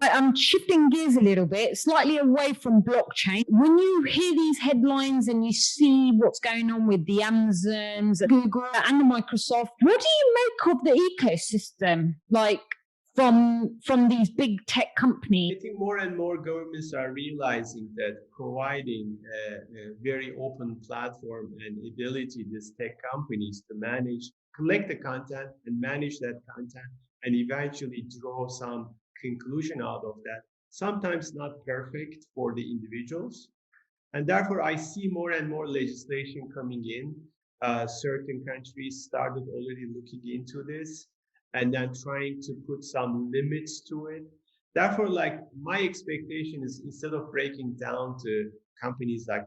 I'm shifting gears a little bit, slightly away from blockchain. When you hear these headlines and you see what's going on with the Amazons, Google, and the Microsoft, what do you make of the ecosystem? Like from these big tech companies? I think more and more governments are realizing that providing a very open platform and ability to these tech companies to collect the content and manage that content and eventually draw some conclusion out of that. Sometimes not perfect for the individuals. And therefore, I see more and more legislation coming in. Certain countries started already looking into this and then trying to put some limits to it. Therefore, like my expectation is instead of breaking down to companies like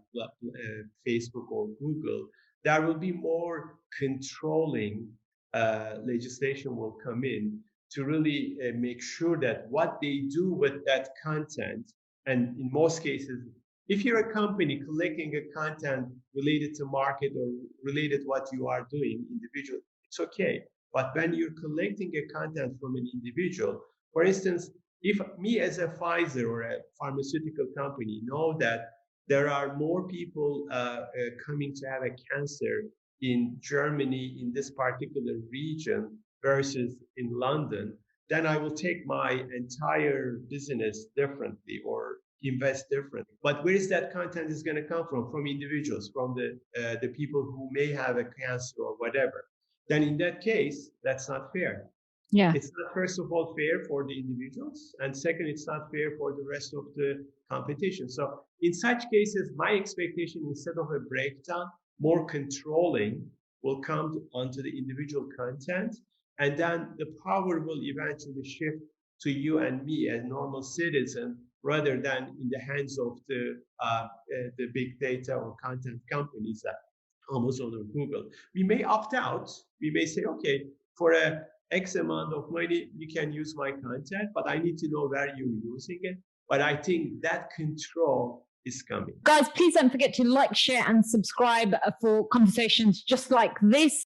Facebook or Google, there will be more controlling legislation will come in to really make sure that what they do with that content, and in most cases, if you're a company collecting a content related to market or related to what you are doing individual, it's okay. But when you're collecting a content from an individual, for instance, if me as a Pfizer or a pharmaceutical company know that there are more people coming to have a cancer in Germany in this particular region versus in London, then I will take my entire business differently or invest differently. But where is that content is going to come from? From individuals, from the people who may have a cancer or whatever. Then in that case, that's not fair. Yeah. It's not, first of all, fair for the individuals. And second, it's not fair for the rest of the competition. So in such cases, my expectation, instead of a breakdown, more controlling will come onto the individual content. And then the power will eventually shift to you and me as normal citizens rather than in the hands of the big data or content companies like Amazon or Google. We may opt out. We may say, okay, for a X amount of money, you can use my content, but I need to know where you're using it. But I think that control is coming. Guys, please don't forget to like, share, and subscribe for conversations just like this.